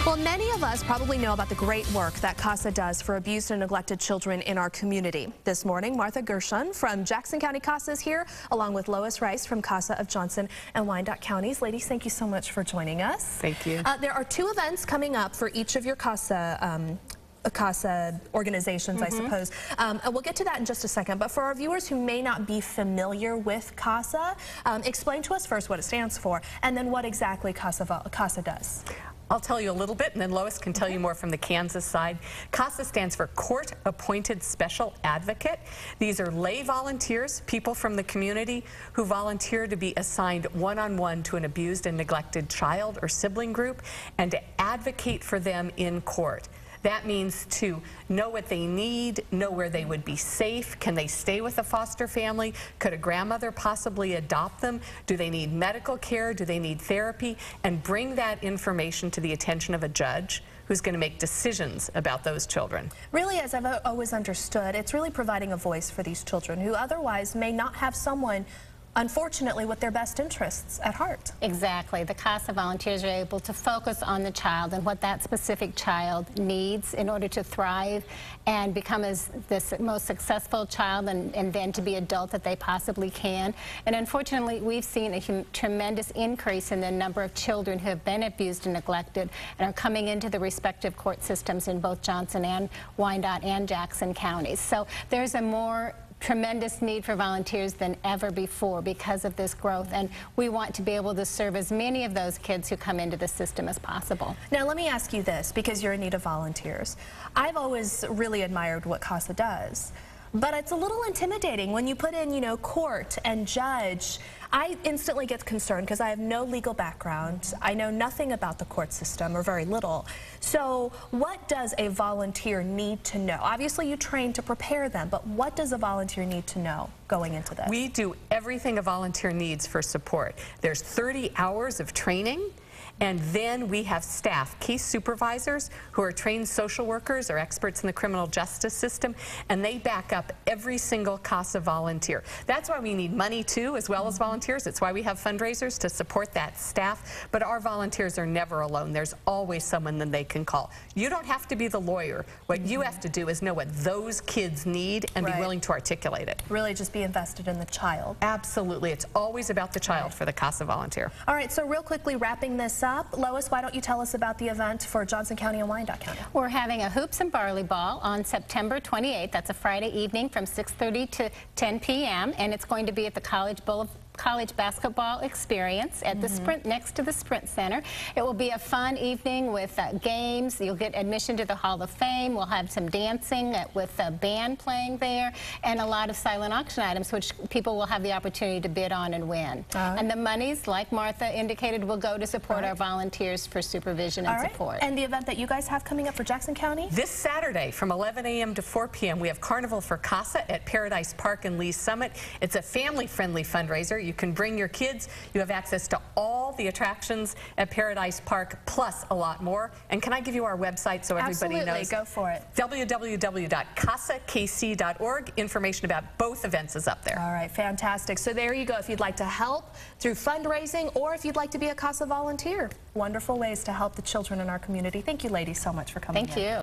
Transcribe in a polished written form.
Well, many of us probably know about the great work that CASA does for abused and neglected children in our community. This morning, Martha Gershon from Jackson County CASA is here, along with Lois Rice from CASA of Johnson and Wyandotte counties. Ladies, thank you so much for joining us. Thank you. There are two events coming up for each of your CASA organizations, I suppose. And we'll get to that in just a second. But for our viewers who may not be familiar with CASA, explain to us first what it stands for and then what exactly CASA does. I'll tell you a little bit, and then Lois can tell you more from the Kansas side. CASA stands for Court Appointed Special Advocate. These are lay volunteers, people from the community who volunteer to be assigned one-on-one to an abused and neglected child or sibling group and to advocate for them in court. That means to know what they need, know where they would be safe. Can they stay with a foster family? Could a grandmother possibly adopt them? Do they need medical care? Do they need therapy? And bring that information to the attention of a judge who's going to make decisions about those children. Really, as I've always understood, it's really providing a voice for these children who otherwise may not have someone, unfortunately, with their best interests at heart. Exactly. The CASA volunteers are able to focus on the child and what that specific child needs in order to thrive and become the most successful child and then to be adult that they possibly can. And unfortunately, we've seen a tremendous increase in the number of children who have been abused and neglected and are coming into the respective court systems in both Johnson and Wyandotte and Jackson counties. So there's a more tremendous need for volunteers than ever before because of this growth, and we want to be able to serve as many of those kids who come into the system as possible. Now let me ask you this, because you're in need of volunteers. I've always really admired what CASA does, but it's a little intimidating when you put in, you know, court and judge. I instantly get concerned because I have no legal background. I know nothing about the court system, or very little. So what does a volunteer need to know? Obviously you train to prepare them, but what does a volunteer need to know going into this? We do everything a volunteer needs for support. There's 30 hours of training. And then we have staff, case supervisors, who are trained social workers or experts in the criminal justice system, and they back up every single CASA volunteer. That's why we need money too, as well as volunteers. It's why we have fundraisers to support that staff. But our volunteers are never alone. There's always someone that they can call. You don't have to be the lawyer. What you have to do is know what those kids need and be willing to articulate it. Really just be invested in the child. Absolutely. It's always about the child for the CASA volunteer. All right, so real quickly wrapping this up, Lois, why don't you tell us about the event for Johnson County and Wyandotte County? We're having a Hoops and Barley Ball on September 28th. That's a Friday evening from 6:30 to 10 p.m. and it's going to be at the College Basketball Experience at the Sprint, next to the Sprint Center. It will be a fun evening with games. You'll get admission to the Hall of Fame. We'll have some dancing with a band playing there and a lot of silent auction items which people will have the opportunity to bid on and win. And the monies, like Martha indicated, will go to support our volunteers for supervision and support. And the event that you guys have coming up for Jackson County? This Saturday from 11 a.m. to 4 p.m. we have Carnival for CASA at Paradise Park in Lee's Summit. It's a family-friendly fundraiser. You can bring your kids. You have access to all the attractions at Paradise Park, plus a lot more. And can I give you our website so everybody knows? Go for it. www.casakc.org. Information about both events is up there. All right, fantastic. So there you go. If you'd like to help through fundraising or if you'd like to be a CASA volunteer, wonderful ways to help the children in our community. Thank you, ladies, so much for coming in. Thank you.